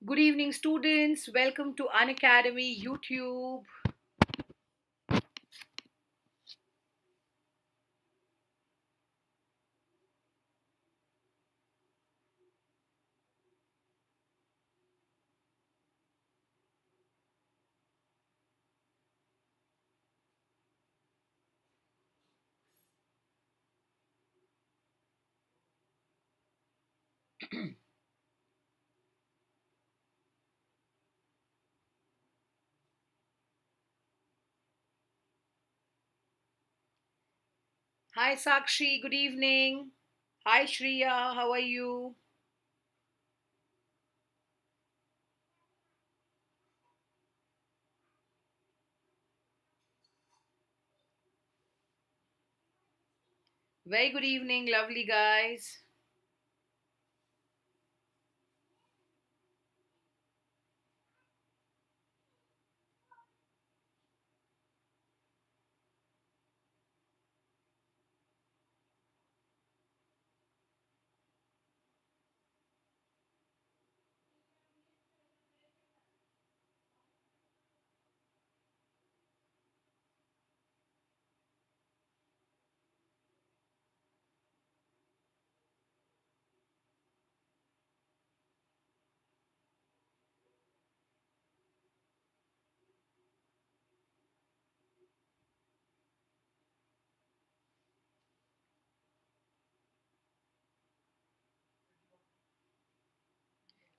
Good evening, students. Welcome to Unacademy YouTube. Hi, Sakshi. Good evening. Hi, Shriya. How are you? Very good evening, lovely guys.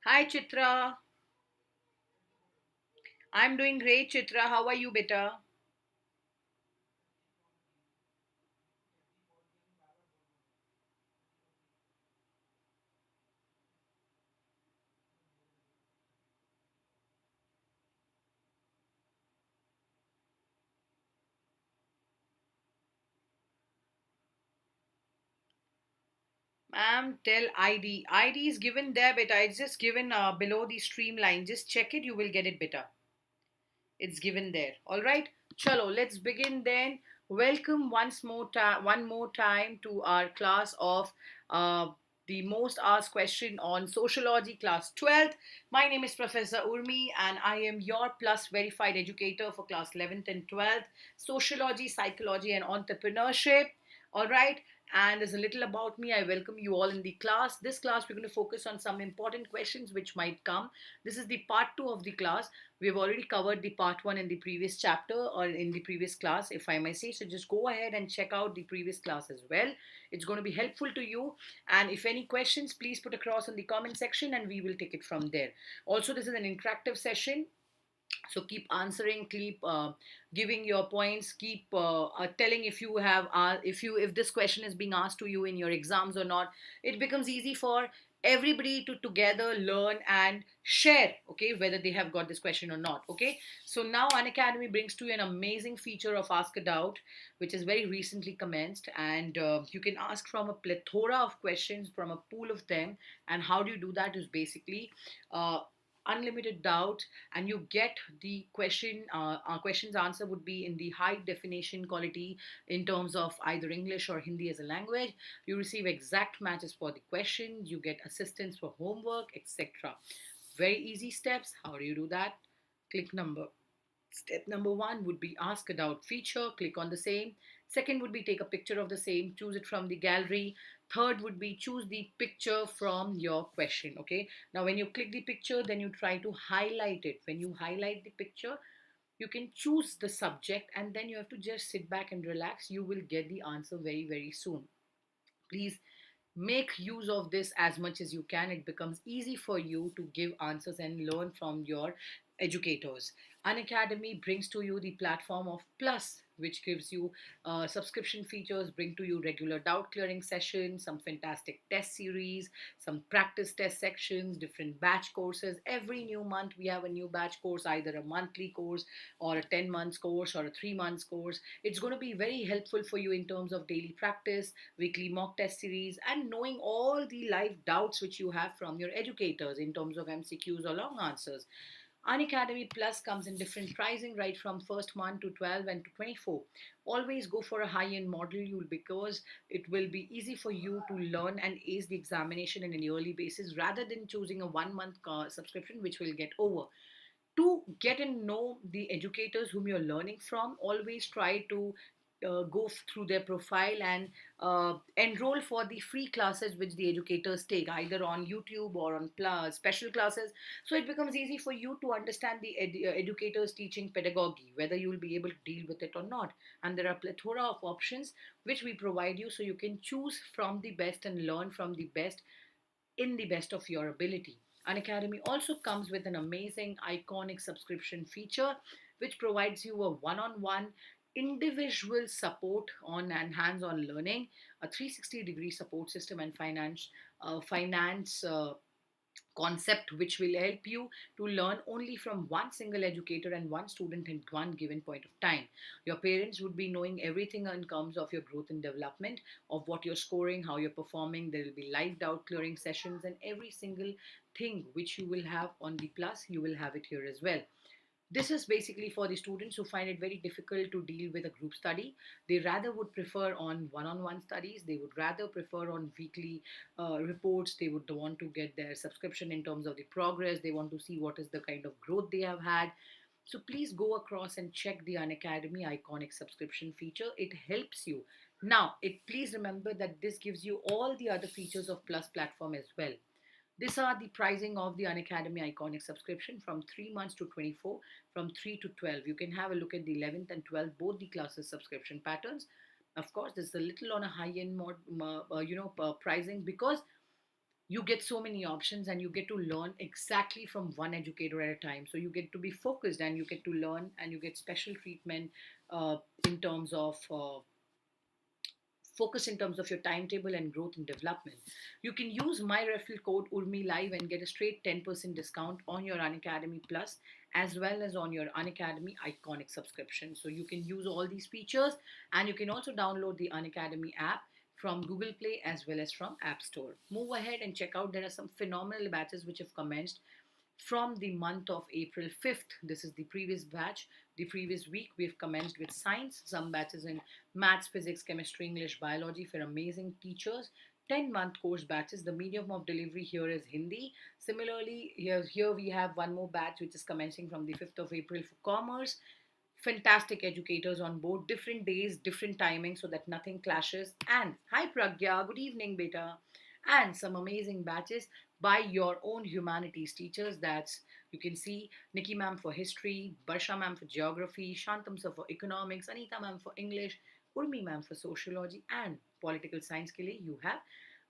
Hi, Chitra. I'm doing great, Chitra. How are you, beta? Ma'am, tell ID. ID is given there, beta. It's just given below the streamline. Just check it. You will get it, beta. It's given there. All right. Chalo, let's begin then. Welcome one more time to our class of uh, the most asked question on sociology, class 12th. My name is Professor Urmi, and I am your plus verified educator for class 11th and 12th, sociology, psychology, and entrepreneurship. All right. And there's a little about me. I welcome you all in the class. This class, we're going to focus on some important questions which might come. This is the part two of the class. We have already covered the part one in the previous chapter or in the previous class, if I may say. So just go ahead and check out the previous class as well. It's going to be helpful to you. And if any questions, please put across in the comment section and we will take it from there. Also, this is an interactive session, so keep answering, keep giving your points, keep telling if you have if this question is being asked to you in your exams or not. It becomes easy for everybody to together learn and share, okay, whether they have got this question or not. Okay, so now Unacademy brings to you an amazing feature of Ask a Doubt, which is very recently commenced, and you can ask from a plethora of questions from a pool of them. And how do you do that is basically uh, unlimited doubt, and you get the question's answer would be in the high definition quality in terms of either English or Hindi as a language. You receive exact matches for the questions, you get assistance for homework, etc. Very easy steps. How do you do that? Click number Step number one would be ask a doubt feature. Click on the same. Second would be take a picture of the same, choose it from the gallery. Third would be choose the picture from your question. Okay. Now, when you click the picture, then you try to highlight it. When you highlight the picture, you can choose the subject and then you have to just sit back and relax. You will get the answer very, very soon. Please make use of this as much as you can. It becomes easy for you to give answers and learn from your educators. Unacademy brings to you the platform of Plus, which gives you subscription features, bring to you regular doubt clearing sessions, some fantastic test series, some practice test sections, different batch courses. Every new month we have a new batch course, either a monthly course or a 10 months course or a 3 months course. It's going to be very helpful for you in terms of daily practice, weekly mock test series, and knowing all the live doubts which you have from your educators in terms of MCQs or long answers. Unacademy Plus comes in different pricing, right from first month to 12 and to 24. Always go for a high-end module because it will be easy for you to learn and ace the examination on an yearly basis rather than choosing a 1 month subscription which will get over. To get and know the educators whom you're learning from, always try to go through their profile and enroll for the free classes which the educators take either on YouTube or on special classes, so it becomes easy for you to understand the educators teaching pedagogy, whether you will be able to deal with it or not. And there are plethora of options which we provide you, so you can choose from the best and learn from the best in the best of your ability. Unacademy also comes with an amazing iconic subscription feature which provides you a one-on-one individual support on and hands-on learning, a 360-degree support system and finance concept which will help you to learn only from one single educator and one student at one given point of time. Your parents would be knowing everything in terms of your growth and development, of what you're scoring, how you're performing. There will be live doubt clearing sessions, and every single thing which you will have on the plus, you will have it here as well. This is basically for the students who find it very difficult to deal with a group study. They rather would prefer on one-on-one studies. They would rather prefer on weekly reports. They would want to get their subscription in terms of the progress. They want to see what is the kind of growth they have had. So please go across and check the Unacademy iconic subscription feature. It helps you. Now, please remember that this gives you all the other features of Plus platform as well. These are the pricing of the Unacademy Iconic subscription from 3 months to 24, from 3 to 12. You can have a look at the 11th and 12th, both the classes subscription patterns. Of course, this is a little on a high end pricing because you get so many options and you get to learn exactly from one educator at a time. So you get to be focused and you get to learn and you get special treatment in terms of focus in terms of your timetable and growth and development. You can use my referral code URMILIVE and get a straight 10% discount on your Unacademy Plus as well as on your Unacademy Iconic subscription. So you can use all these features, and you can also download the Unacademy app from Google Play as well as from App Store. Move ahead and check out. There are some phenomenal batches which have commenced from the month of April 5th. This is the previous batch. The previous week, we've commenced with science, some batches in maths, physics, chemistry, English, biology for amazing teachers. 10-month course batches. The medium of delivery here is Hindi. Similarly, here we have one more batch which is commencing from the 5th of April for commerce. Fantastic educators on board, different days, different timings so that nothing clashes. And hi Pragya, good evening, beta. And some amazing batches by your own humanities teachers. That's, you can see Nikki ma'am for history, Barsha ma'am for geography, Shantam sir for economics, Anita ma'am for English, Urmi ma'am for sociology, and political science ke liye you have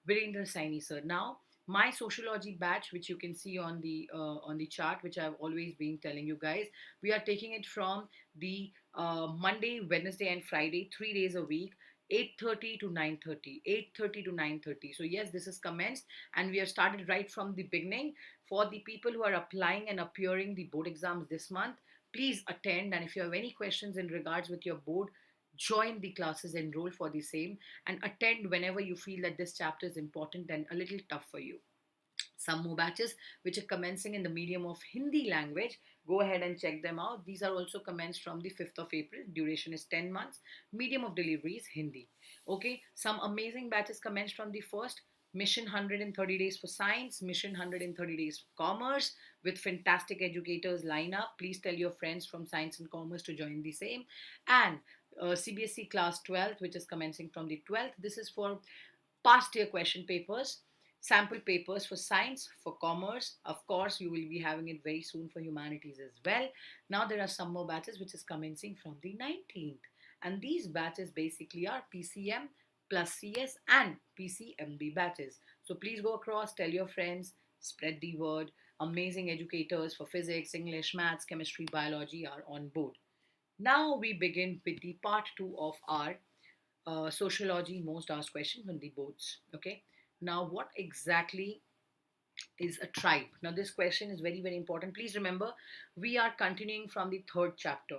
Virendra Saini sir. Now, my sociology batch, which you can see on the chart, which I've always been telling you guys, we are taking it from the Monday, Wednesday, and Friday, 3 days a week. 8:30 to 9:30, 8:30 to 9:30. So yes, this is commenced and we have started right from the beginning. For the people who are applying and appearing the board exams this month, please attend, and if you have any questions in regards with your board, join the classes, enroll for the same, and attend whenever you feel that this chapter is important and a little tough for you. Some more batches which are commencing in the medium of Hindi language. Go ahead and check them out. These are also commenced from the 5th of April. Duration is 10 months. Medium of delivery is Hindi. Okay, some amazing batches commenced from the first. Mission 130 days for science, mission 130 days for commerce, with fantastic educators line up. Please tell your friends from science and commerce to join the same. And CBSE class 12th, which is commencing from the 12th. This is for past year question papers, sample papers for science, for commerce. Of course, you will be having it very soon for humanities as well. Now there are some more batches which is commencing from the 19th. And these batches basically are PCM plus CS and PCMB batches. So please go across, tell your friends, spread the word. Amazing educators for physics, English, maths, chemistry, biology are on board. Now we begin with the part 2 of our sociology most asked questions on the boards. Okay. Now, what exactly is a tribe? Now, this question is very, very important. Please remember, we are continuing from the third chapter.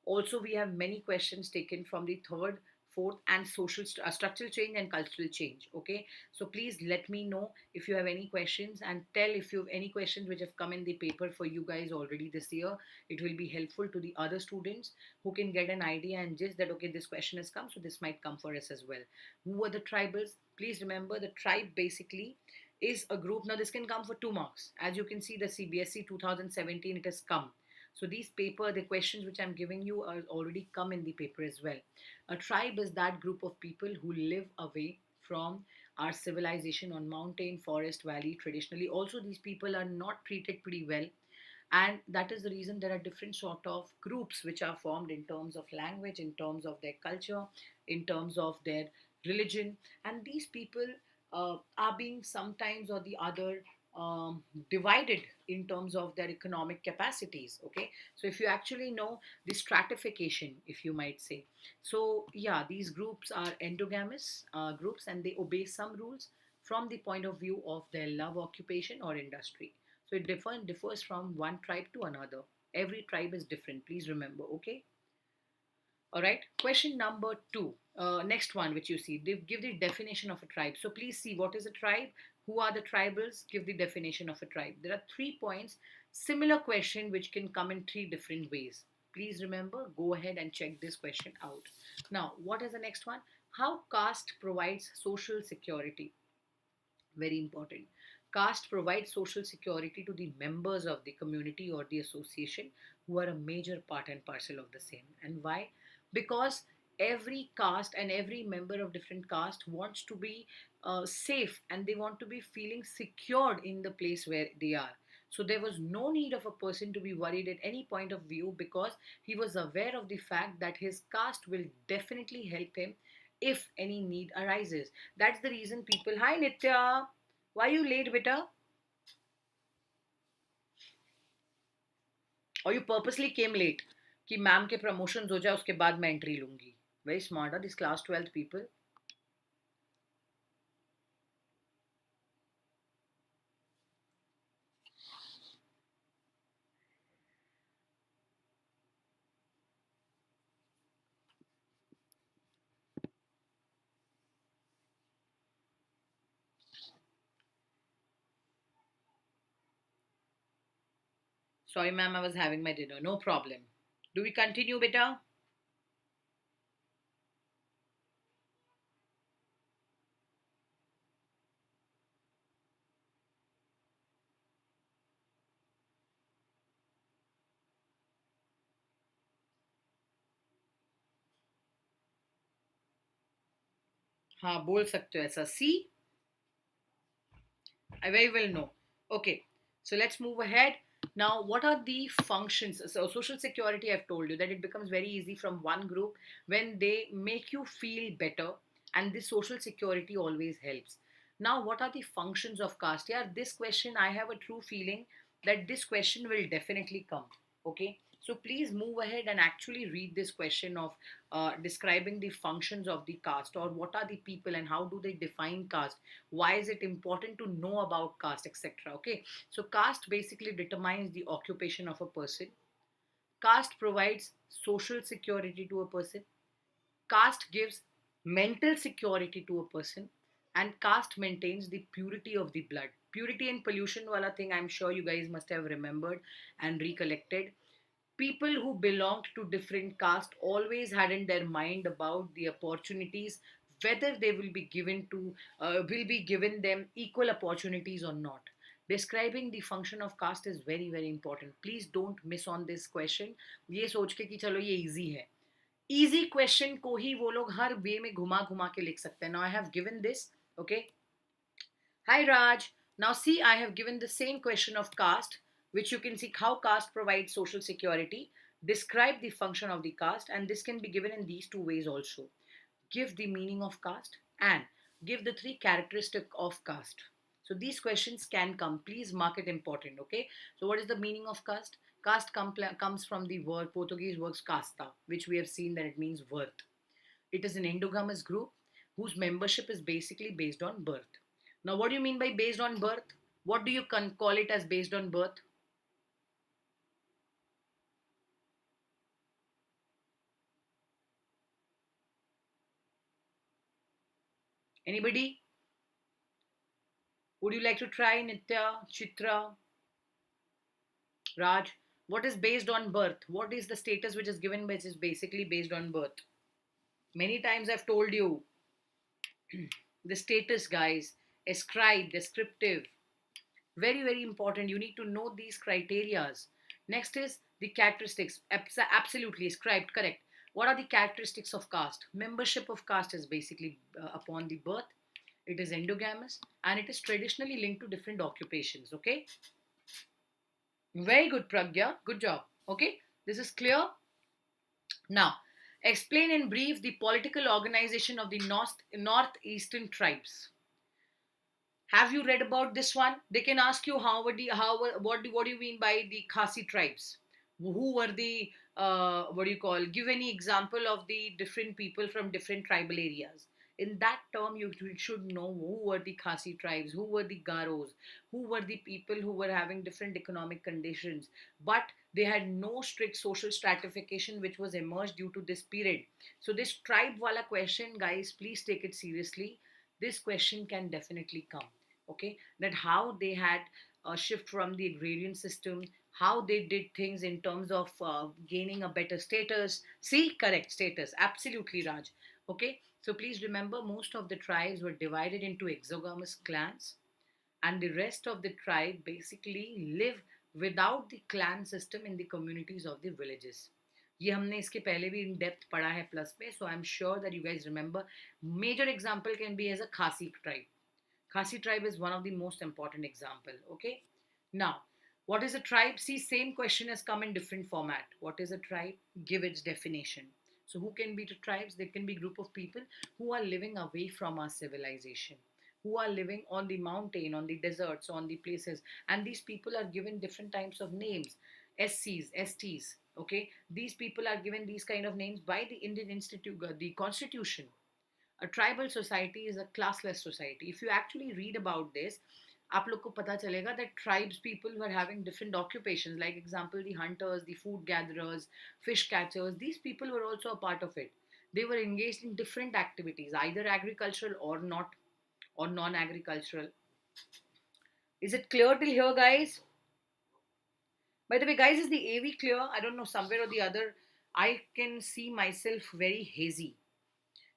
Also, we have many questions taken from the third, fourth, and structural change and cultural change. Okay, so please let me know if you have any questions, and tell if you have any questions which have come in the paper for you guys already this year. It will be helpful to the other students who can get an idea and just that, okay, this question has come, so this might come for us as well. Who are the tribals? Please remember, the tribe basically is a group. Now this can come for 2 marks. As you can see, the CBSE 2017, it has come. So these paper, the questions which I'm giving you are already come in the paper as well. A tribe is that group of people who live away from our civilization on mountain, forest, valley traditionally. Also, these people are not treated pretty well, and that is the reason there are different sort of groups which are formed in terms of language, in terms of their culture, in terms of their religion. And these people are being sometimes or the other divided in terms of their economic capacities. Okay, so if you actually know the stratification, if you might say, so yeah, these groups are endogamous groups, and they obey some rules from the point of view of their love, occupation, or industry. So it differs from one tribe to another. Every tribe is different. Please remember. Okay. All right. Question number two. Next one, which you see, they give the definition of a tribe. So please see what is a tribe. Who are the tribals? Give the definition of a tribe. There are 3 points. Similar question which can come in 3 different ways. Please remember. Go ahead and check this question out. Now, what is the next one? How caste provides social security? Very important. Caste provides social security to the members of the community or the association who are a major part and parcel of the same. And why? Because every caste and every member of different caste wants to be safe, and they want to be feeling secured in the place where they are. So there was no need of a person to be worried at any point of view, because he was aware of the fact that his caste will definitely help him if any need arises. That's the reason people. Hi Nitya, why you late, beta? Or you purposely came late कि ma'am के promotions हो जाए उसके बाद मैं entry लूंगी. Very smart, these class 12th people. Sorry ma'am, I was having my dinner. No problem. Do we continue, beta? हाँ बोल सकते हो ऐसा. See, I very well know. Okay, so let's move ahead. Now, what are the functions? So, social security, I've told you that it becomes very easy from one group when they make you feel better, and this social security always helps. Now, what are the functions of caste? Yeah, this question, I have a true feeling that this question will definitely come. Okay, so please move ahead and actually read this question of describing the functions of the caste, or what are the people and how do they define caste, why is it important to know about caste, etc. Okay, so caste basically determines the occupation of a person. Caste provides social security to a person. Caste gives mental security to a person. And caste maintains the purity of the blood. Purity and pollution wala thing, I'm sure you guys must have remembered and recollected. People who belonged to different caste always had in their mind about the opportunities, whether they will be given them equal opportunities or not. Describing the function of caste is very very important. Please don't miss on this question. ये सोच के कि चलो ये easy है. Easy question को ही वो लोग हर वे में घुमा घुमा के लिख सकते हैं. Now I have given this. Okay. Hi Raj. Now see, I have given the same question of caste, which you can see how caste provides social security. Describe the function of the caste, and this can be given in these 2 ways also. Give the meaning of caste and give the 3 characteristics of caste. So these questions can come. Please mark it important. Okay. So what is the meaning of caste? Caste comes from the word Portuguese word casta, which we have seen that it means worth. It is an endogamous group whose membership is basically based on birth. Now, what do you mean by based on birth? What do you call it as based on birth? Anybody? Would you like to try, Nitya, Chitra, Raj? What is based on birth? What is the status which is given, which is basically based on birth? Many times I've told you the status, guys, ascribe, descriptive, very, very important. You need to know these criterias. Next is the characteristics. Absolutely, ascribed, correct. What are the characteristics of caste? Membership of caste is basically upon the birth. It is endogamous and it is traditionally linked to different occupations. Okay, very good, Pragya. Good job. Okay, this is clear. Now, explain in brief the political organization of the Northeastern tribes. Have you read about this one? They can ask you what do you mean by the Khasi tribes? Who were the what do you call? Give any example of the different people from different tribal areas. In that term, you should know who were the Khasi tribes, who were the Garos, who were the people who were having different economic conditions, but they had no strict social stratification which was emerged due to this period. So this tribe wala question, guys, please take it seriously. This question can definitely come. Okay, that how they had a shift from the agrarian system, how they did things in terms of gaining a better status. See, correct, status, absolutely, Raj. Okay, so please remember, most of the tribes were divided into exogamous clans, and the rest of the tribe basically live without the clan system in the communities of the villages. ये हमने इसके पहले भी in depth पढ़ा है plus में, so I'm sure that you guys remember. Major example can be as a Khasi tribe. Khasi tribe is one of the most important example. Okay. Now, what is a tribe? See, same question has come in different format. What is a tribe? Give its definition. So, who can be the tribes? They can be group of people who are living away from our civilization, who are living on the mountain, on the deserts, on the places, and these people are given different types of names. SCs, STs. Okay, these people are given these kind of names by the Indian Institute, the Constitution. A tribal society is a classless society. If you actually read about this, आप लोग को पता चलेगा that tribes people were having different occupations, like example the hunters, the food gatherers, fish catchers. These people were also a part of it. They were engaged in different activities, either agricultural or not, or non-agricultural. Is it clear till here, guys? By the way, guys, is the AV clear? I don't know, somewhere or the other I can see myself very hazy.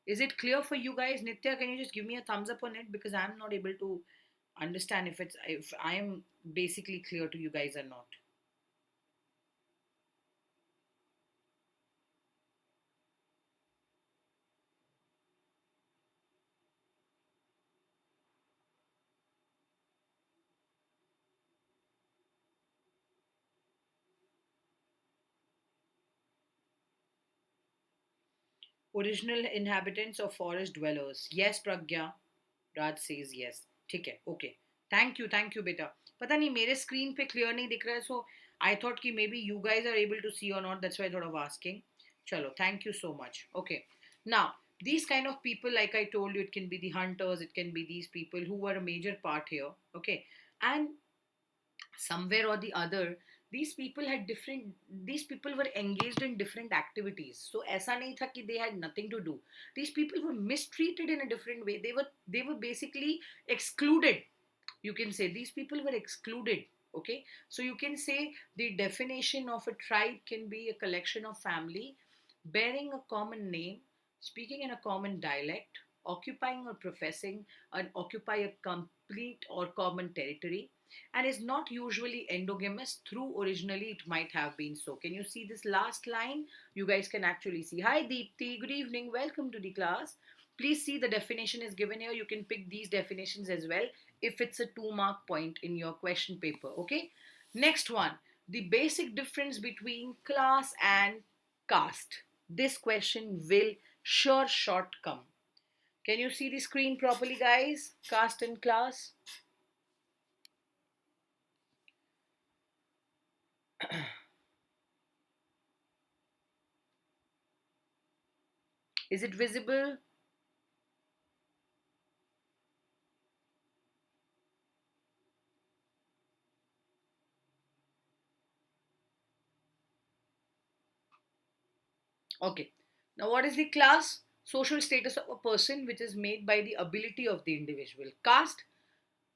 Is it clear for you guys? Nitya, can you just give me a thumbs up on it, because I'm not able to understand if I am basically clear to you guys or not. Original inhabitants or forest dwellers. Yes, Pragya. Raj says yes. ठीक है, okay. Thank you, beta. पता नहीं मेरे screen पे clear नहीं दिख रहा है, so I thought कि maybe you guys are able to see or not. That's why I thought of asking. Chalo, thank you so much. Okay. Now, these kind of people, like I told you, it can be the hunters, it can be these people who were a major part here. Okay. And somewhere or the other, these people were engaged in different activities. So ऐसा नहीं था कि they had nothing to do. These people were mistreated in a different way. They were basically excluded. You can say these people were excluded. Okay, so you can say the definition of a tribe can be a collection of family bearing a common name, speaking in a common dialect, occupying or professing and occupy a complete or common territory, and is not usually endogamous, through originally it might have been so. Can you see this last line? You guys can actually see. Hi Deepthi, good evening, welcome to the class. Please see the definition is given here. You can pick these definitions as well if it's a 2 mark point in your question paper. Okay, next one, the basic difference between class and caste. This question will sure short come. Can you see the screen properly, guys? Caste and class. Is it visible? Okay. Now, what is the class? Social status of a person, which is made by the ability of the individual. Caste,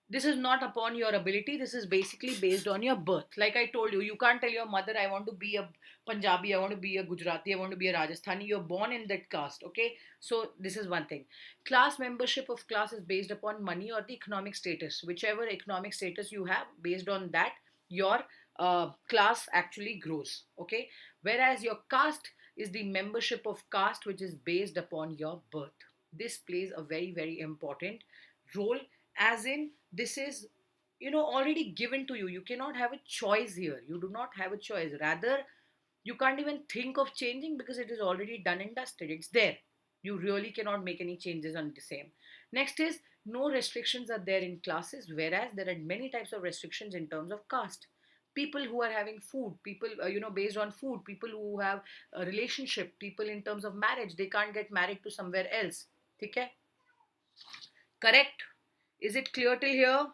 this is not upon your ability, this is basically based on your birth. Like I told you, you can't tell your mother, I want to be a Punjabi, I want to be a Gujarati, I want to be a Rajasthani. You're born in that caste, okay? So this is one thing. Class membership of class is based upon money or the economic status, whichever economic status you have, based on that your class actually grows, okay? Whereas your caste is the membership of caste, which is based upon your birth. This plays a very very important role, as in this is, you know, already given to you. You cannot have a choice here, you do not have a choice. Rather, you can't even think of changing because it is already done and dusted, it's there. You really cannot make any changes on the same. Next is, no restrictions are there in classes, whereas there are many types of restrictions in terms of caste. People who are having food, people, based on food, people who have a relationship, people in terms of marriage, they can't get married to somewhere else. Okay, correct? Is it clear till here?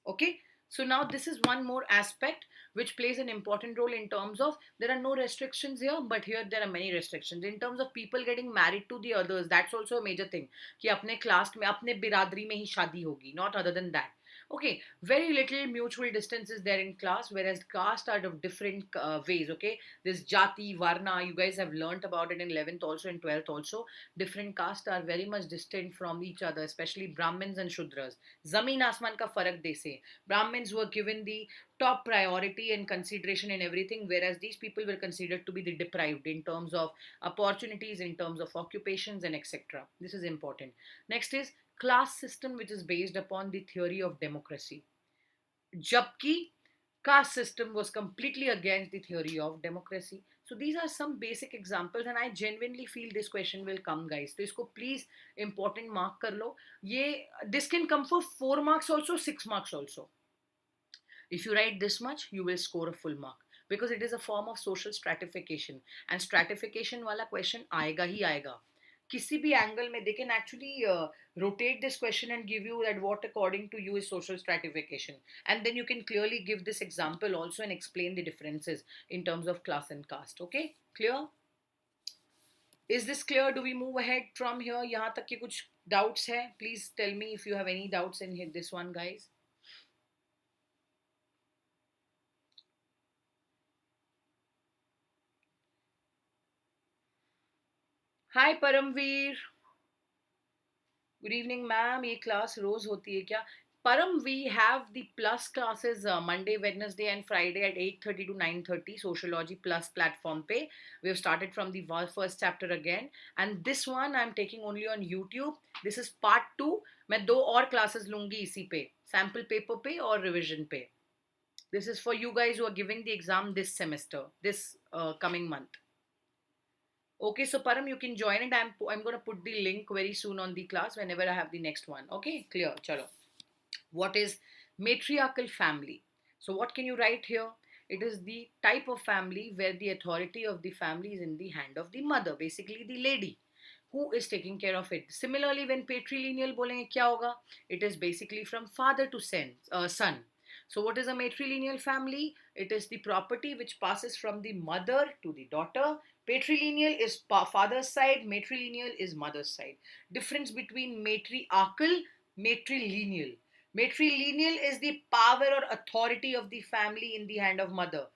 Okay, so now this is one more aspect which plays an important role in terms of, there are no restrictions here, but here there are many restrictions in terms of people getting married to the others. That's also a major thing कि अपने class में अपने बिरादरी में ही शादी होगी, not other than that. Okay, very little mutual distance is there in class, whereas caste are of different ways. Okay, this jati, varna, you guys have learnt about it in 11th also, in 12th also. Different castes are very much distant from each other, especially Brahmins and Shudras. Zameen asman ka farak they say. Brahmins were given the top priority and consideration in everything, whereas these people were considered to be the deprived in terms of opportunities, in terms of occupations, and etc. This is important. Next is class system, which is based upon the theory of democracy. Jabki caste system was completely against the theory of democracy. So these are some basic examples, and I genuinely feel this question will come, guys. So isko please important mark kar lo. Ye, this can come for 4 marks also, 6 marks also. If you write this much, you will score a full mark, because it is a form of social stratification, and stratification wala question आएगा ही आएगा. किसी भी angle में they can actually rotate this question and give you that what according to you is social stratification, and then you can clearly give this example also and explain the differences in terms of class and caste. Okay, clear? Is this clear? Do we move ahead from here? यहाँ तक के कुछ doubts है? Please tell me if you have any doubts in this one, guys. Hi Paramveer. Good evening ma'am, ये class रोज होती है क्या? Param, we have the plus classes Monday Wednesday and Friday at 8:30 to 9:30 sociology plus platform पे. We have started from the first chapter again, and this one I am taking only on YouTube. This is part 2. मैं 2 और classes लूंगी इसी पे, sample paper पे और revision पे. This is for you guys who are giving the exam this semester, this coming month. Okay, so Param, you can join it. I'm going to put the link very soon on the class whenever I have the next one. Okay, clear. Chalo. What is matriarchal family? So what can you write here? It is the type of family where the authority of the family is in the hand of the mother, basically the lady who is taking care of it. Similarly, when patrilineal bolenge kya hoga? It is basically from father to son. So what is a matrilineal family? It is the property which passes from the mother to the daughter. Patrilineal is father's side, matrilineal is mother's side. Difference between matriarchal, matrilineal. Matrilineal is the power or authority of the family in the hand of mother.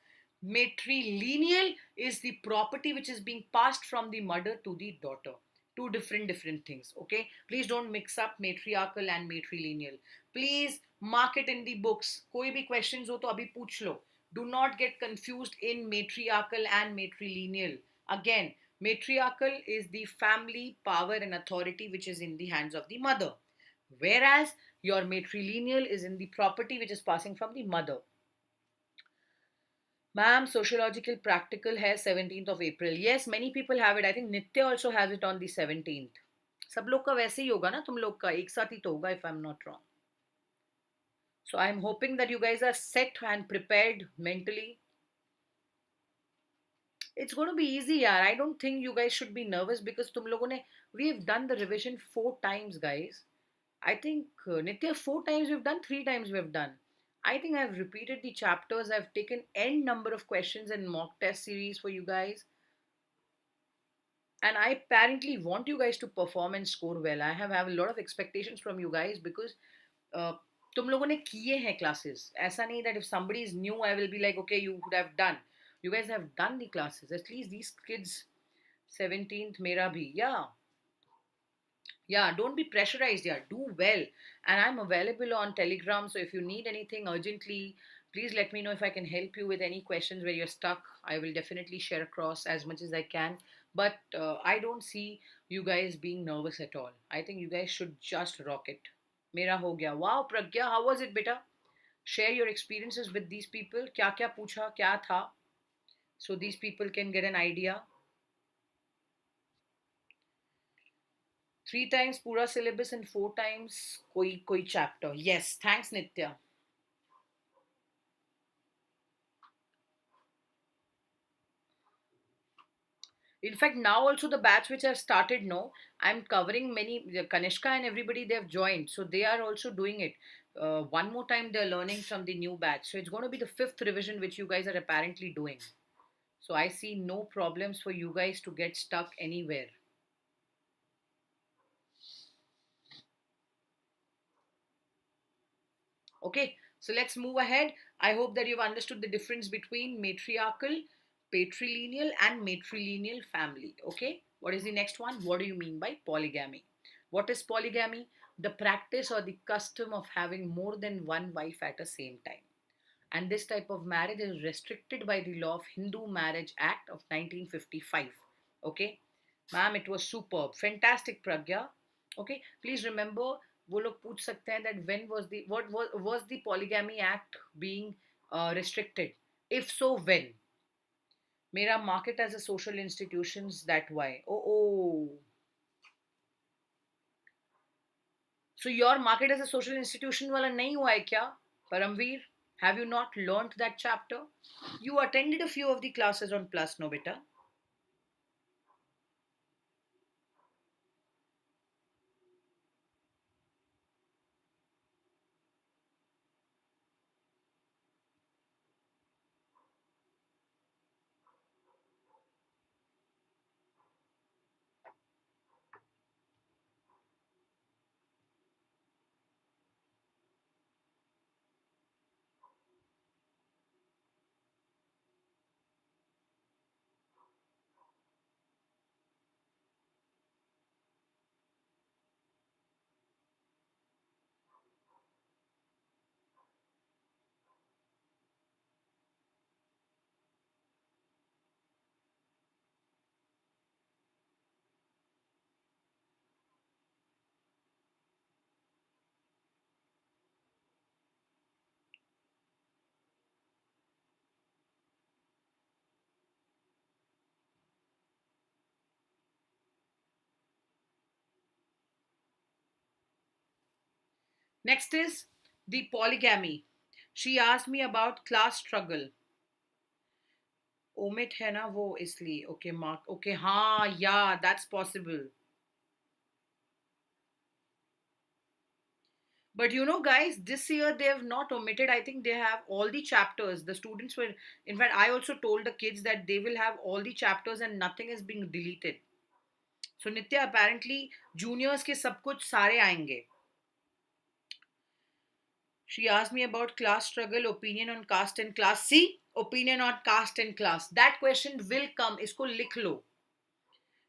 Matrilineal is the property which is being passed from the mother to the daughter. Two different things. Okay, please don't mix up matriarchal and matrilineal. Please mark it in the books. कोई भी questions हो तो अभी पूछ लो. Do not get confused in matriarchal and matrilineal. Again, matriarchal is the family power and authority which is in the hands of the mother, whereas your matrilineal is in the property which is passing from the mother. Ma'am, sociological practical है 17th of April. Yes, many people have it. I think Nitya also has it on the 17th. सब लोग का वैसे ही होगा ना, तुम लोग का एक साथ ही तो होगा, if I'm not wrong. So I'm hoping that you guys are set and prepared mentally. It's going to be easy, yaar. I don't think you guys should be nervous because tum logon ne, we have done the revision 4 times, guys. I think, Nitya, 4 times we've done, 3 times we've done. I think I've repeated the chapters. I've taken n number of questions and mock test series for you guys. And I apparently want you guys to perform and score well. I have a lot of expectations from you guys because uh, तुम लोगों ने किए हैं classes. ऐसा नहीं that if somebody is new, I will be like, okay, you would have done. You guys have done the classes. At least these kids, 17th, मेरा भी. Yeah, don't be pressurized. Yeah, do well. And I'm available on Telegram. So if you need anything urgently, please let me know if I can help you with any questions where you're stuck. I will definitely share across as much as I can. But I don't see you guys being nervous at all. I think you guys should just rock it. Mera ho gaya. Wow, Pragya, how was it, beta? Share your experiences with these people. Kya kya pucha, kya tha? So these people can get an idea. 3 times pura syllabus and 4 times koi chapter. Yes, thanks Nitya. In fact, now also the batch which I've started, no, I'm covering many. Kanishka and everybody they've joined, so they are also doing it. One more time, they're learning from the new batch, so it's going to be the fifth revision which you guys are apparently doing. So I see no problems for you guys to get stuck anywhere. Okay, so let's move ahead. I hope that you've understood the difference between matriarchal, patrilineal, and matrilineal family. Okay, what is the next one? What do you mean by polygamy? What is polygamy? The practice or the custom of having more than one wife at the same time. And this type of marriage is restricted by the law of Hindu Marriage Act of 1955. Okay, ma'am, it was superb, fantastic, Pragya. Okay, please remember, वो लोग पूछ सकते हैं that when was the what was the polygamy act being restricted? If so, when? मेरा market as a social institutions, that why? Oh, so your market as a social institution वाला नहीं हुआ है क्या, Paramveer? Have you not learnt that chapter? You attended a few of the classes on Plus, no beta? Next is the polygamy. She asked me about class struggle. Omit है ना वो इसलिए okay mark okay हाँ या that's possible but you know guys this year they have not omitted. I think they have all the chapters. The students were, in fact I also told the kids that they will have all the chapters and nothing is being deleted. So Nitya, apparently juniors के सब कुछ सारे आएंगे. She asked me about class struggle, opinion on caste and class. See, opinion on caste and class. That question will come. इसको लिख लो.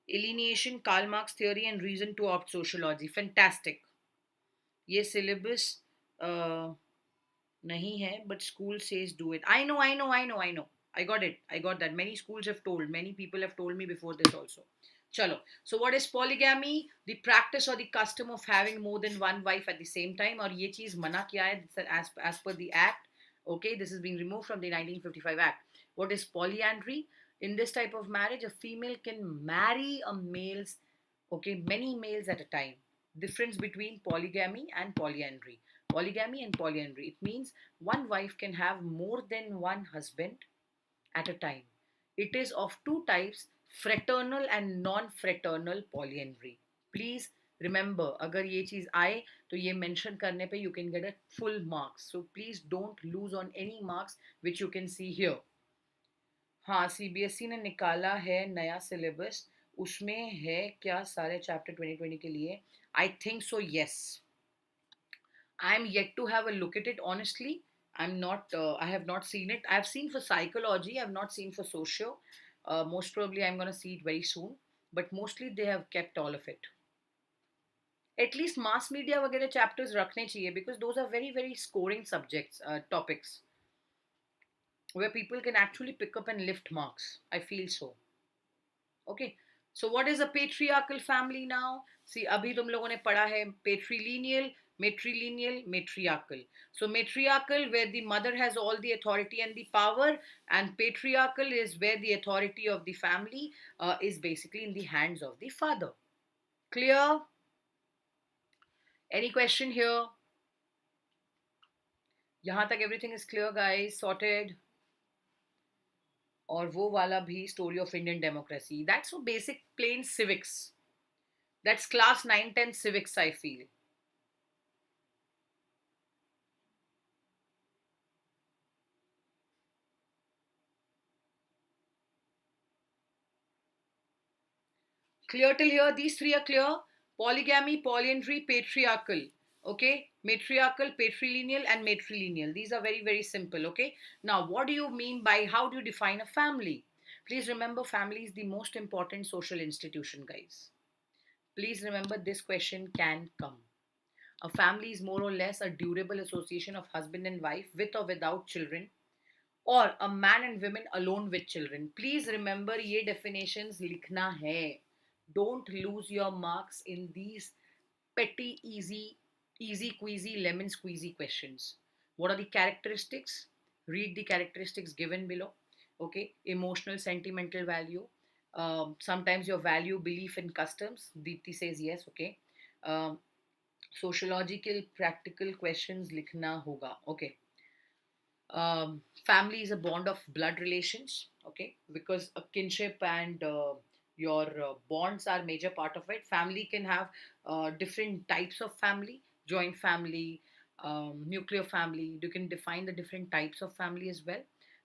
Alienation, Karl Marx theory and reason to opt sociology. Fantastic. ये syllabus नहीं है, but school says do it. I know. I got it. I got that. Many schools have told. Many people have told me before this also. Chalo. So what is polygamy? The practice or the custom of having more than one wife at the same time. और ये चीज मना किया है as per the act. Okay, this is being removed from the 1955 act. What is polyandry? In this type of marriage, a female can marry a male's, okay, many males at a time. Difference between polygamy and polyandry. Polygamy and polyandry. It means one wife can have more than one husband at a time. It is of two types, fraternal and non-fraternal polyandry. Please remember, अगर ये चीज आए तो ये mention करने पे you can get a full marks. So please don't lose on any marks which you can see here. हाँ, CBSE ने निकाला है नया सिलेबस, उसमें है क्या सारे चैप्टर 2020 के लिए? I think so, yes. I am yet to have a look at it honestly. I'm not. I have not seen it. I've seen for psychology. I've not seen for socio. Most probably, I'm gonna see it very soon. But mostly, they have kept all of it. At least mass media वगैरह chapters रखने चाहिए because those are very very scoring subjects, topics where people can actually pick up and lift marks. I feel so. Okay. So what is a patriarchal family now? See, अभी तुम लोगों ने पढ़ा है patrilineal, matrilineal, matriarchal. So matriarchal where the mother has all the authority and the power, and patriarchal is where the authority of the family is basically in the hands of the father. Clear? Any question here? यहाँ तक everything is clear, guys. Sorted. और वो वाला भी story of Indian democracy. That's so basic, plain civics. That's class 9, 10 civics, I feel. Clear till here? These three are clear. Polygamy, polyandry, patriarchal. Okay, matriarchal, patrilineal, and matrilineal. These are very, very simple. Okay, now what do you mean by how do you define a family? Please remember, family is the most important social institution, guys. Please remember, this question can come. A family is more or less a durable association of husband and wife with or without children, or a man and women alone with children. Please remember, ये definitions लिखना है. Don't lose your marks in these petty, easy queasy, lemon squeezy questions. What are the characteristics? Read the characteristics given below. Okay, emotional, sentimental value. Sometimes your value, belief, and customs. Deepti says yes. Okay. Um, Sociological, practical questions लिखना होगा. Okay. Family is a bond of blood relations, okay, because a kinship and your bonds are major part of it. Family can have different types of family, joint family, nuclear family. You can define the different types of family as well.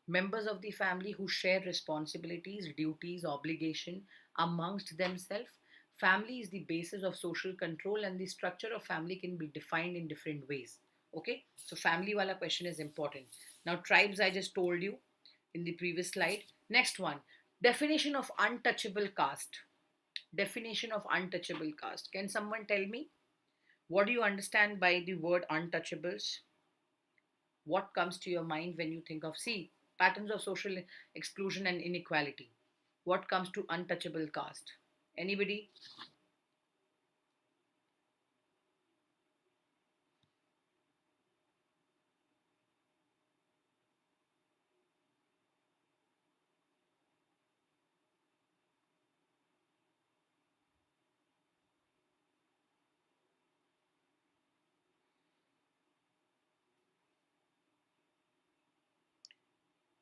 Members of the family who share responsibilities, duties, obligation amongst themselves. Family is the basis of social control, and the structure of family can be defined in different ways. Okay, so family wala question is important. Now, tribes, I just told you in the previous slide. Next one, definition of untouchable caste. Definition of untouchable caste. Can someone tell me what do you understand by the word untouchables? What comes to your mind when you think of, see, patterns of social exclusion and inequality? What comes to untouchable caste? Anybody?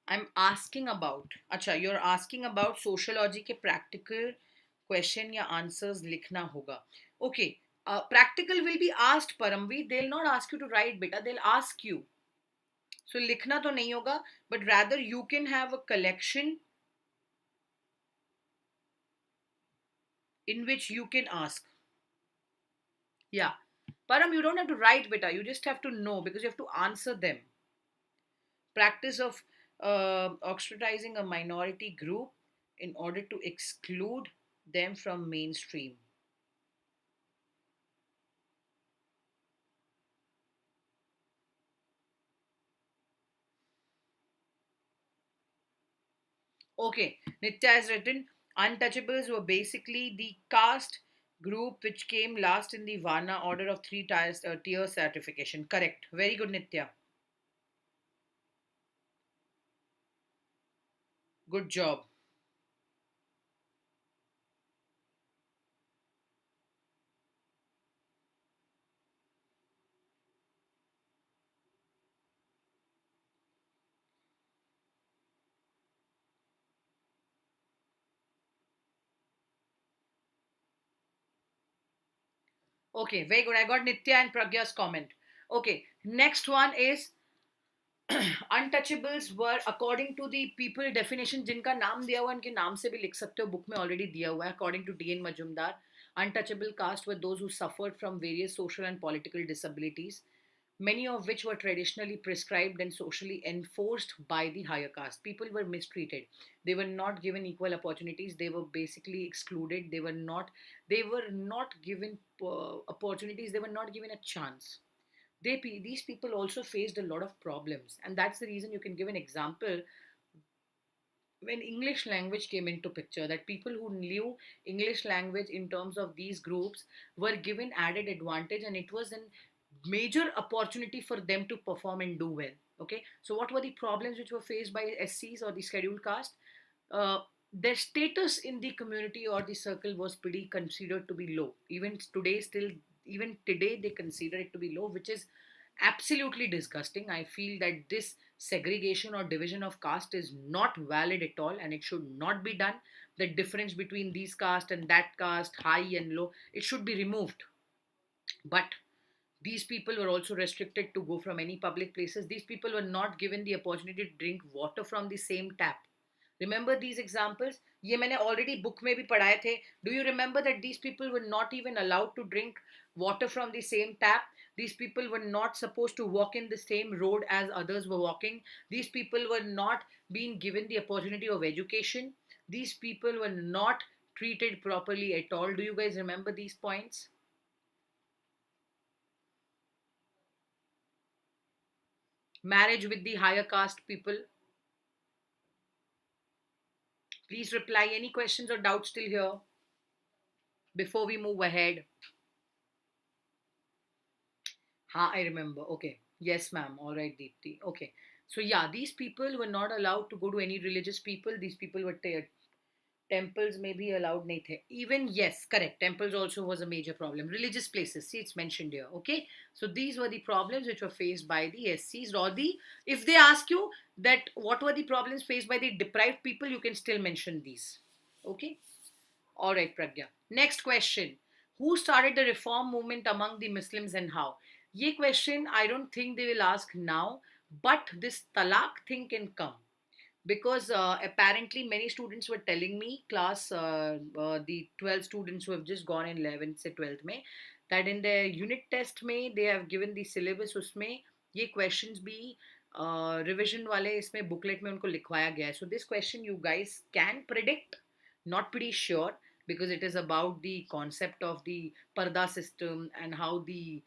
I'm asking about, अच्छा, you're asking about sociology के practical question या answers लिखना होगा. Okay, practical will be asked, Paramvi. They'll not ask you to write, beta. They'll ask you. So लिखना तो नहीं होगा, but rather you can have a collection in which you can ask. Yeah. Param, you don't have to write, beta. You just have to know because you have to answer them. Practice of ostracizing a minority group in order to exclude them from mainstream. Okay, Nitya has written untouchables were basically the caste group which came last in the Varna order of three tiers, tier certification. Correct. Very good, Nitya. Good job. Okay, very good. I got Nitya and Pragya's comment. Okay, next one is untouchables were according to the people definition जिनका नाम दिया हुआ उनके नाम से भी लिख सकते हो बुक में ऑलरेडी दिया हुआ है according to DN Majumdar. Untouchable caste were those who suffered from various social and political disabilities, many of which were traditionally prescribed and socially enforced by the higher caste. People were mistreated. They were not given equal opportunities. They were basically excluded. They were not given opportunities. They were not given a chance. These people also faced a lot of problems, and that's the reason you can give an example when English language came into picture, that people who knew English language in terms of these groups were given added advantage, and it was a major opportunity for them to perform and do well. Okay, so what were the problems which were faced by SCs or the scheduled caste? Their status in the community or the circle was pretty considered to be low. Even today, they consider it to be low, which is absolutely disgusting. I feel that this segregation or division of caste is not valid at all, and it should not be done. The difference between these caste and that caste, high and low, it should be removed. But these people were also restricted to go from any public places. These people were not given the opportunity to drink water from the same tap. Remember these examples? ये मैंने already book में भी पढ़ाए थे. Do you remember that these people were not even allowed to drink water from the same tap? These people were not supposed to walk in the same road as others were walking. These people were not being given the opportunity of education. These people were not treated properly at all. Do you guys remember these points? Marriage with the higher caste people. Please reply. Any questions or doubts still here before we move ahead? Ha, I remember. Okay. Yes, ma'am. All right, Deepthi. Okay. So, yeah, these people were not allowed to go to any religious people. These people were temples may be allowed nahi the. Even, yes, correct. Temples also was a major problem. Religious places, see, it's mentioned here. Okay. So, these were the problems which were faced by the SCs or the, if they ask you that what were the problems faced by the deprived people, you can still mention these. Okay. All right, Pragya. Next question. Who started the reform movement among the Muslims and how? Ye question I don't think they will ask now, but this talaq thing can come because apparently many students were telling me, the 12 students who have just gone in 11th से 12th में, that in their unit test में they have given the syllabus उसमें ये questions भी revision वाले इसमें booklet में उनको लिखवाया गया है. So this question you guys can predict, not pretty sure, because it is about the concept of the parda system and how the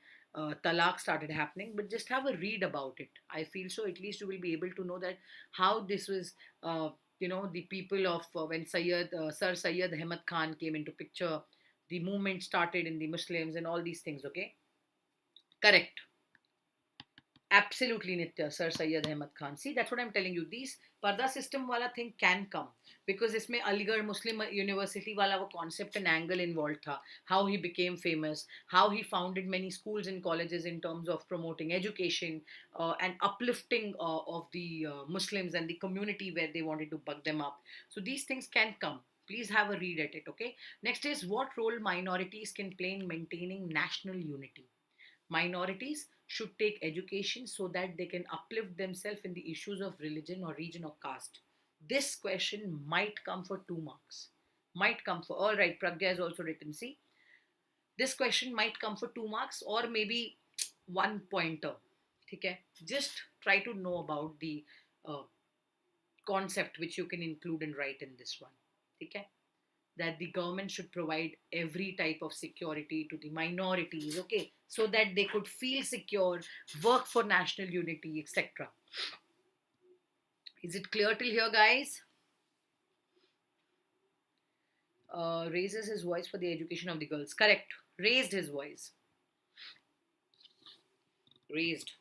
talaq started happening, but just have a read about it. I feel so at least you will be able to know that how this was, the people of when Sir Sayyid Ahmad Khan came into picture, the movement started in the Muslims and all these things. Okay, correct. Absolutely, Nitya, Sir Sayyid Ahmad Khan. See, that's what I'm telling you. These parda system wala thing can come because इसमें Aligarh Muslim University wala वो concept and angle involved था. How he became famous, how he founded many schools and colleges in terms of promoting education and uplifting of the Muslims and the community where they wanted to buck them up. So these things can come. Please have a read at it, okay? Next is what role minorities can play in maintaining national unity. Minorities should take education so that they can uplift themselves in the issues of religion or region or caste. This question might come for 2 marks. Might come for, all right, Pragya has also written, see, this question might come for 2 marks or maybe one pointer. Okay? Just try to know about the uh, concept which you can include and write in this one. Okay? That the government should provide every type of security to the minorities, okay, so that they could feel secure, work for national unity, etc. Is it clear till here, guys? Raises his voice for the education of the girls. Correct. Raised his voice. Raised.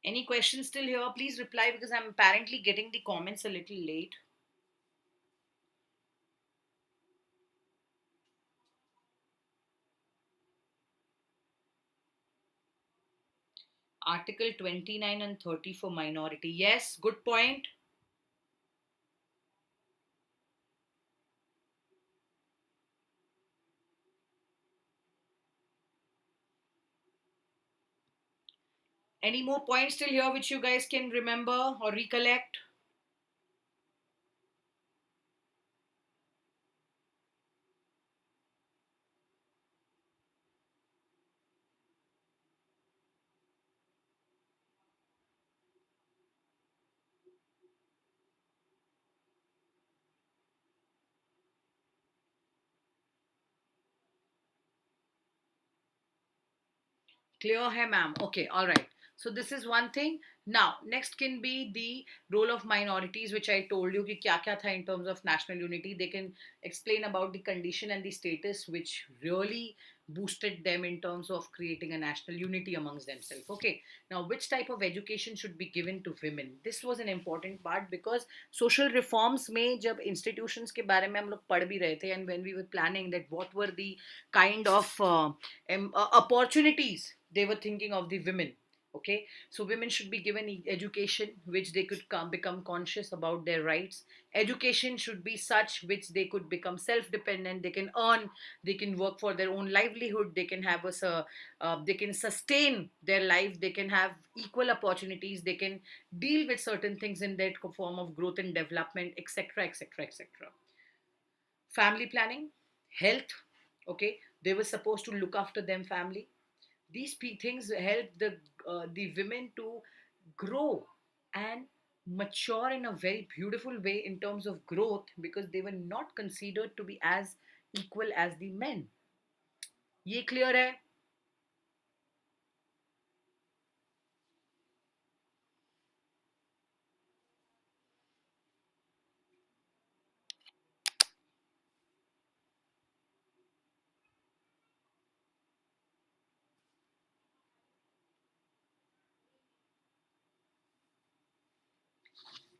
Any questions still here? Please reply because I'm apparently getting the comments a little late. Article 29 and 30 for minority. Yes, good point. Any more points still here which you guys can remember or recollect? Clear hai, ma'am. Okay, all right. So this is one thing. Now, next can be the role of minorities, which I told you ki kya kya tha in terms of national unity. They can explain about the condition and the status, which really boosted them in terms of creating a national unity amongst themselves. Okay, now which type of education should be given to women? This was an important part because social reforms में जब institutions के बारे में हम लोग पढ़ भी रहे थे, and when we were planning that what were the kind of opportunities they were thinking of the women. Okay, so women should be given education which they could become conscious about their rights. Education should be such which they could become self dependent, they can earn, they can work for their own livelihood, they can have they can sustain their life, they can have equal opportunities, they can deal with certain things in their form of growth and development, etc., etc., etc. Family planning, health. Okay, they were supposed to look after them family. These things help the women to grow and mature in a very beautiful way in terms of growth, because they were not considered to be as equal as the men. ये clear है?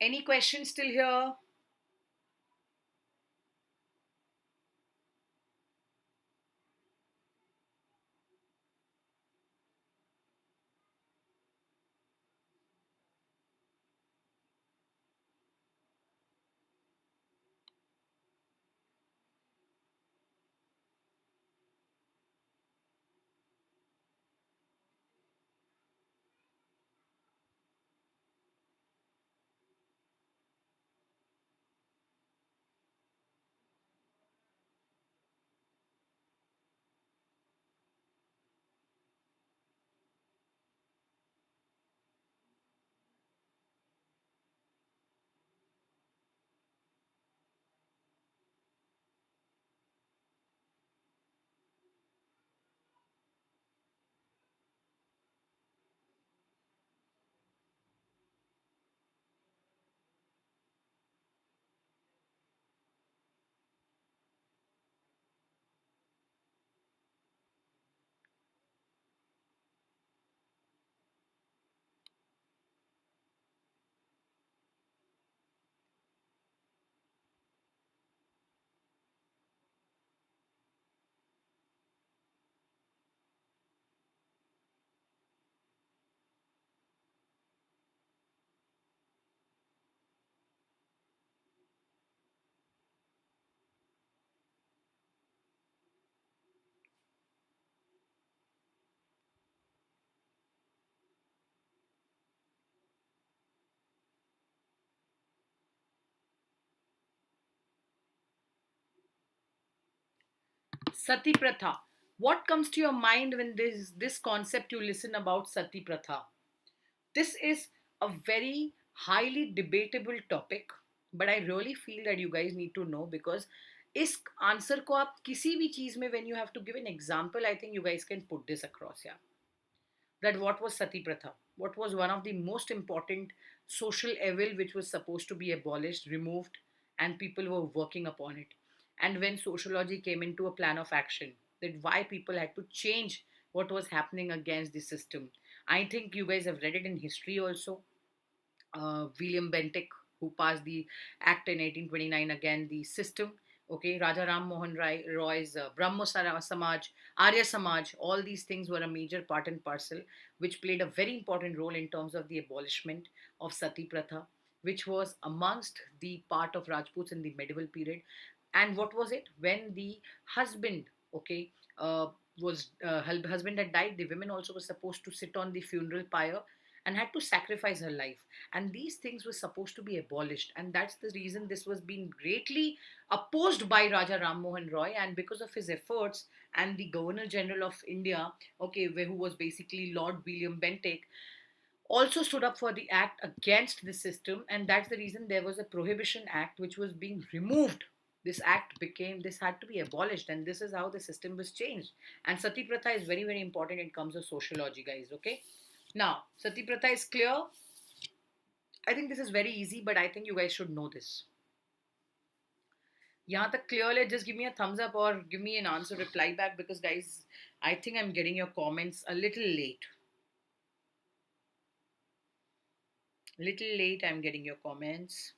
Any questions still here? Sati Pratha. What comes to your mind when this concept you listen about Sati Pratha? This is a very highly debatable topic, but I really feel that you guys need to know, because इस answer को आप किसी भी चीज में when you have to give an example, I think you guys can put this across. Yeah, that what was Sati Pratha? What was one of the most important social evil which was supposed to be abolished, removed, and people were working upon it. And when sociology came into a plan of action, that why people had to change what was happening against the system, I think you guys have read it in history also. William Bentinck, who passed the act in 1829, again the system. Okay, Raja Ram Mohan Roy's Brahmo Samaj, Arya Samaj, all these things were a major part and parcel, which played a very important role in terms of the abolishment of Sati Pratha, which was amongst the part of Rajputs in the medieval period. And what was it? When the husband, okay, uh, husband had died, the women also were supposed to sit on the funeral pyre and had to sacrifice her life, and these things were supposed to be abolished, and that's the reason this was being greatly opposed by Raja Ram Mohan Roy. And because of his efforts, and the Governor General of India, okay, who was basically Lord William Bentinck, also stood up for the act against the system, and that's the reason there was a prohibition act which was being removed. This act became, this had to be abolished, and this is how the system was changed. And Sati Pratha is very, very important in terms of sociology, guys. Okay, now Sati Pratha is clear. I think this is very easy, but I think you guys should know this. यहाँ तक clear है, just give me a thumbs up or give me an answer reply back, because guys, I think I'm getting your comments a little late. Little late, I'm getting your comments.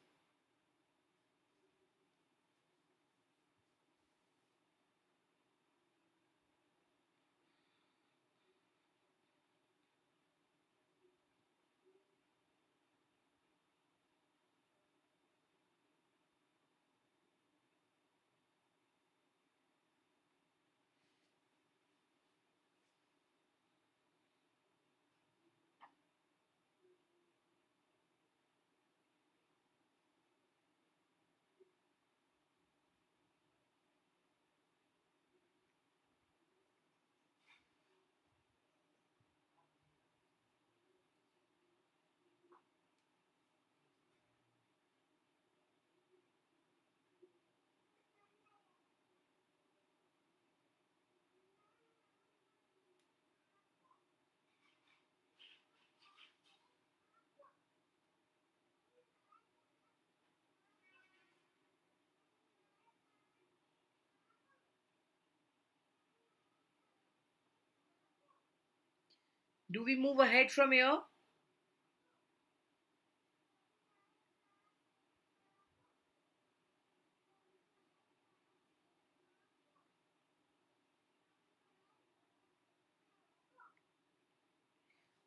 Do we move ahead from here?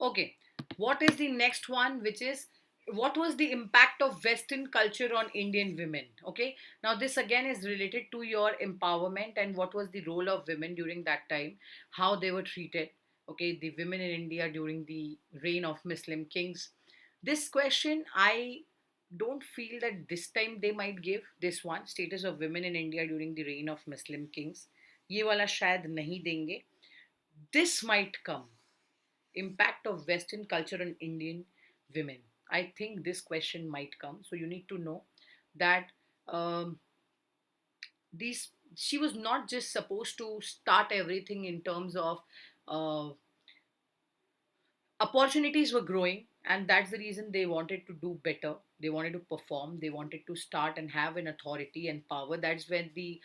Okay. What is the next one, which is what was the impact of Western culture on Indian women? Okay. Now, this again is related to your empowerment and what was the role of women during that time, how they were treated. Okay. The women in India during the reign of Muslim kings. This question, I don't feel that this time they might give this one, status of women in India during the reign of Muslim kings. ये वाला शायद नहीं देंगे. This might come, impact of Western culture on Indian women. I think this question might come. So you need to know that um, these she was not just supposed to start everything in terms of uh, opportunities were growing, and that's the reason they wanted to do better, they wanted to perform, they wanted to start and have an authority and power. That's when the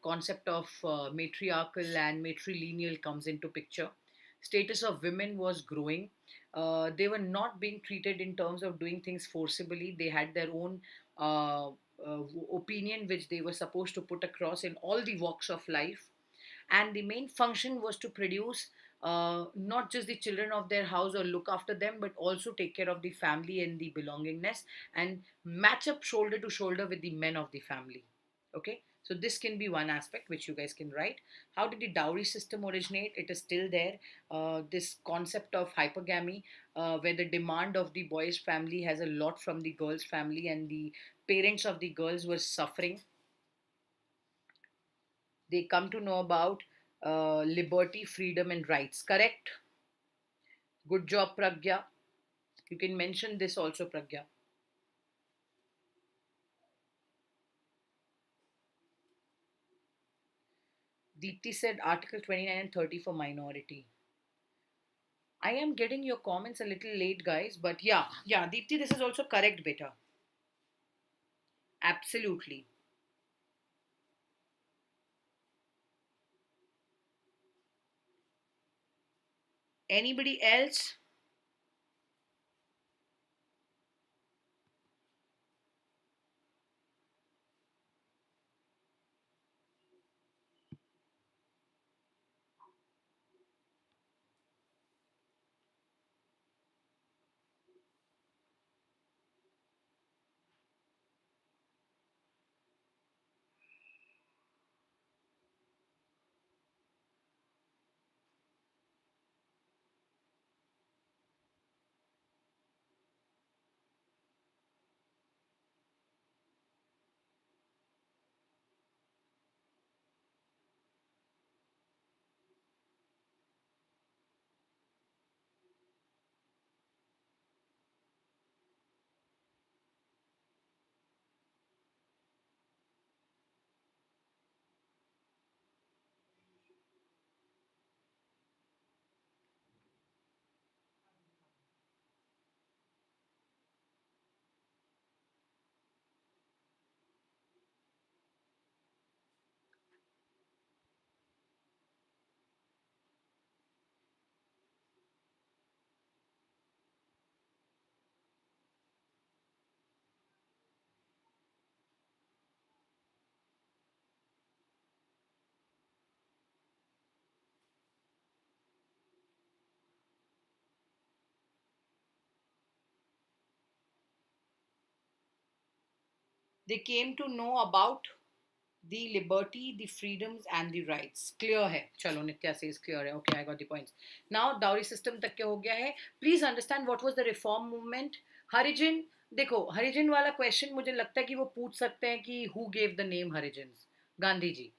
concept of matriarchal and matrilineal comes into picture. Status of women was growing. They were not being treated in terms of doing things forcibly. They had their own opinion which they were supposed to put across in all the walks of life, and the main function was to produce not just the children of their house or look after them, but also take care of the family and the belongingness, and match up shoulder to shoulder with the men of the family. Okay, so this can be one aspect which you guys can write. How did the dowry system originate? It is still there. This concept of hypergamy, where the demand of the boy's family has a lot from the girl's family, and the parents of the girls were suffering. They come to know about liberty, freedom, and rights. Correct? Good job, Pragya. You can mention this also, Pragya. Deepti said Article 29 and 30 for minority. I am getting your comments a little late, guys, but yeah, yeah, Deepti, this is also correct, beta. Absolutely. Anybody else? They came to know about the liberty, the freedoms, and the rights. Clear है. चलो Nitya says clear है. Okay, I got the points. Now dowry system तक क्या हो गया है? Please understand what was the reform movement. Harijan, देखो हरिजन वाला क्वेश्चन मुझे लगता है कि वो पूछ सकते हैं कि who gave the name Harijans? Gandhi ji.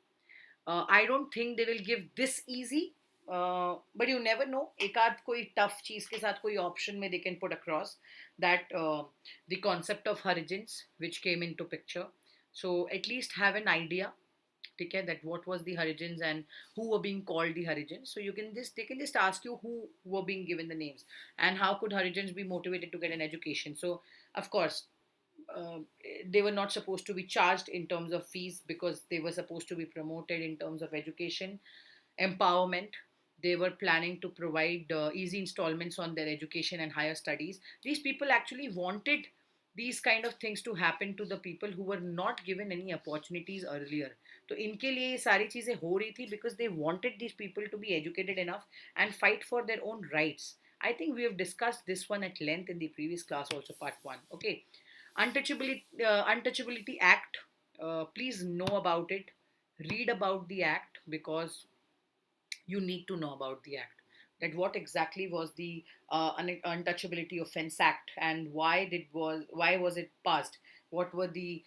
I don't think they will give this easy. But you never know. एक आध कोई tough चीज के साथ कोई option में they can put across that the concept of Harijans which came into picture. So at least have an idea, ठीक है, that what was the Harijans and who were being called the Harijans. So you can just they can just ask you who were being given the names and how could Harijans be motivated to get an education. So of course uh, they were not supposed to be charged in terms of fees because they were supposed to be promoted in terms of education, empowerment. They were planning to provide easy installments on their education and higher studies. These people actually wanted these kind of things to happen to the people who were not given any opportunities earlier. तो इनके लिए ये सारी चीजें हो रही थी because they wanted these people to be educated enough and fight for their own rights. I think we have discussed this one at length in the previous class also, part 1. Okay. Untouchability Act. Please know about it. Read about the act because you need to know about the act. That what exactly was the Untouchability Offence Act and why was it passed? What were the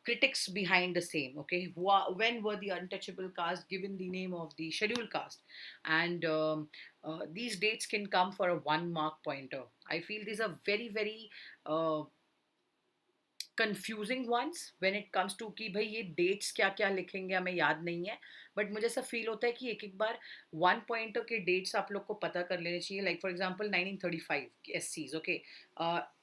critics behind the same? Okay, when were the untouchable caste given the name of the scheduled caste? And these dates can come for a 1 mark pointer. I feel these are very very confusing once when it comes to कि भाई ये dates क्या क्या लिखेंगे हमें याद नहीं है. बट मुझे ऐसा फील होता है कि एक एक बार 1 पॉइंटर के डेट्स आप लोग को पता कर लेने चाहिए. लाइक फॉर एग्जांपल 1935 एस सीज. Okay.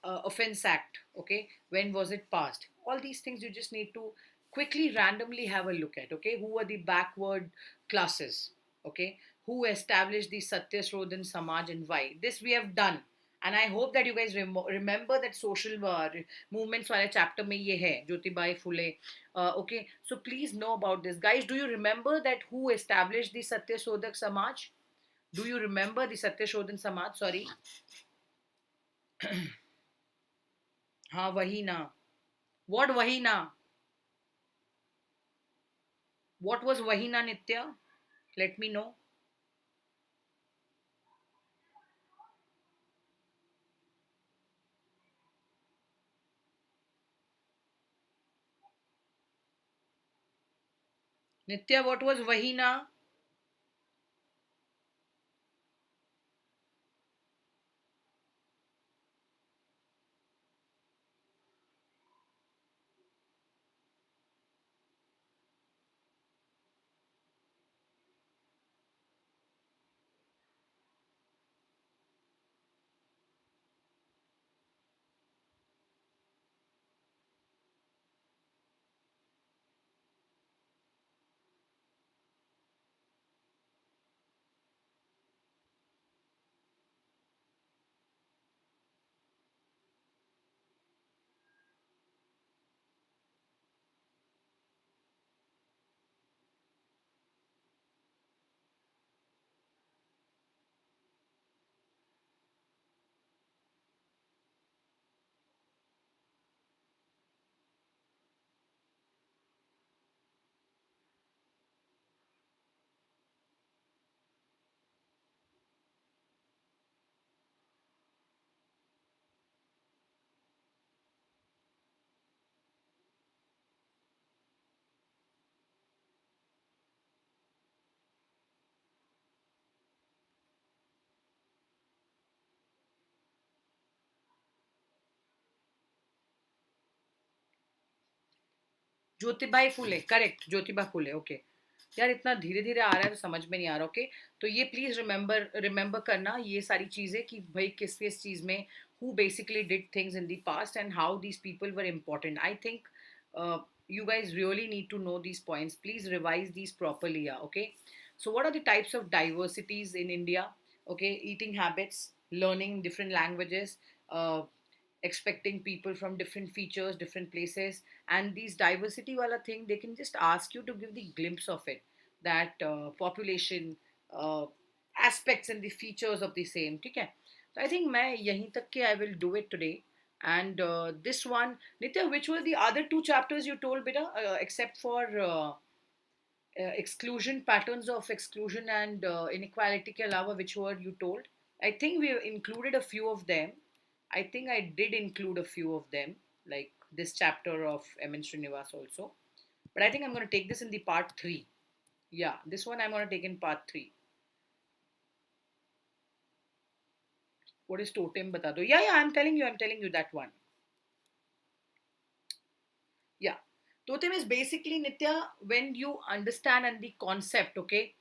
Offence act. Okay. When was it passed? All these things you just need to quickly randomly have a look at. Okay, who are the backward classes? Okay, who established the Satyasrodhan Samaj and why? This we have done, and I hope that you guys remember that social movements वाले chapter में ये है ज्योतिबाई फुले. Okay, so please know about this, guys. Do you remember that who established the Satyasrodhan Samaj? Do you remember the Satyasrodhan Samaj? Sorry. हाँ वही ना. What वही ना? What was वही ना, Nitya? Let me know. Nitya, what was वही ना? ज्योतिबाई फुले, correct, Jyotiba Phule, okay. यार इतना धीरे धीरे आ रहा है तो समझ में नहीं आ रहा, ओके। तो ये प्लीज रिमेंबर रिमेंबर करना ये सारी चीजें कि भाई किस किस चीज में who basically did things in the past and how these people were important. I think you guys really need to know these points. Please revise these properly, yeah, okay. So what are the types of diversities in India? Okay, eating habits, learning different languages, uh, expecting people from different features, different places, and these diversity wala thing, they can just ask you to give the glimpse of it, that population, uh, aspects and the features of the same, okay. So I think मैं यहीं तक के I will do it today. And this one, Nitya, which were the other two chapters you told, beta, except for exclusion, patterns of exclusion and inequality के अलावा, which were you told? I think we included a few of them. I think I did include a few of them, like this chapter of M.N. Srinivas also. But I think I'm going to take this in the part 3. Yeah, this one I'm going to take in part 3. What is totem? Bata do. Yeah, I'm telling you that one. Yeah. Totem is basically, Nitya, when you understand and the concept, okay?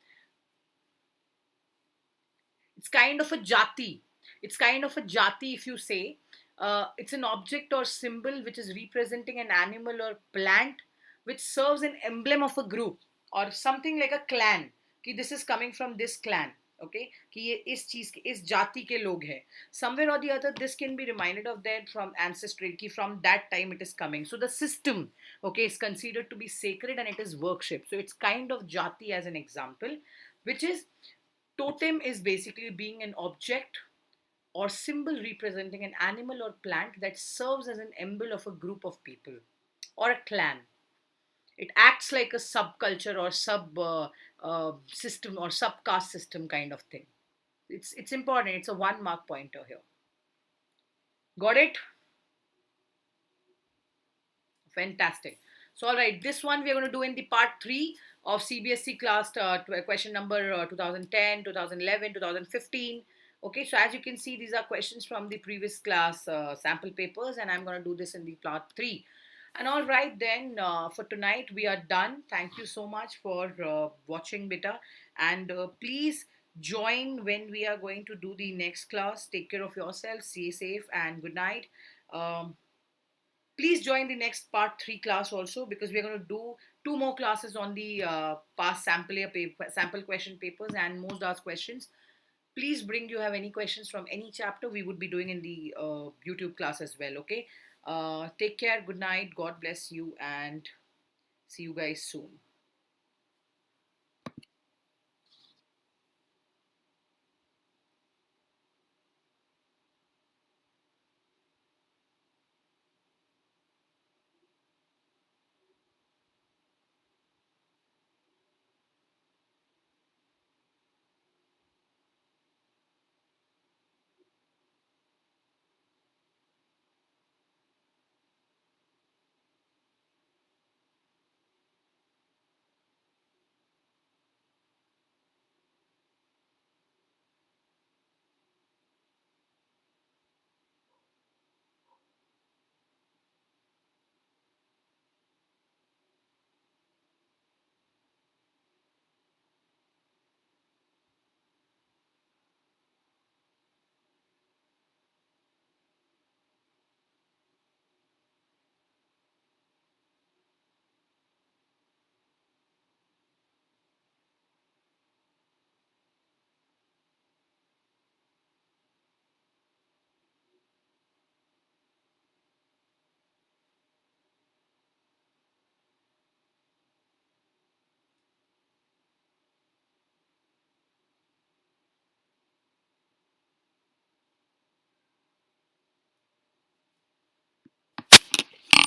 It's kind of a jati. It's kind of a jati, if you say. It's an object or symbol which is representing an animal or plant which serves an emblem of a group or something like a clan. कि this is coming from this clan. Okay, कि ये इस चीज के इस जाति के लोग हैं. Somewhere or the other, this can be reminded of that from ancestry. कि from that time it is coming. So the system, okay, is considered to be sacred and it is worship. So it's kind of jati as an example, which is totem is basically being an object or symbol representing an animal or plant that serves as an emblem of a group of people or a clan. It acts like a subculture or sub system or subcaste system kind of thing. It's important. It's a 1 mark pointer here. Got it? Fantastic. So, all right, this one we are going to do in the part 3 of CBSE class, question number 2010, 2011, 2015. Okay, so as you can see, these are questions from the previous class sample papers, and I'm going to do this in the part 3. And all right, then for tonight, we are done. Thank you so much for watching, beta. And please join when we are going to do the next class. Take care of yourself, stay safe, and good night. Um, Please join the next part 3 class also, because we're going to do 2 more classes on the past sample question papers and most asked questions. Please bring you have any questions from any chapter, we would be doing in the YouTube class as well, okay. Take care, good night, god bless you, and see you guys soon.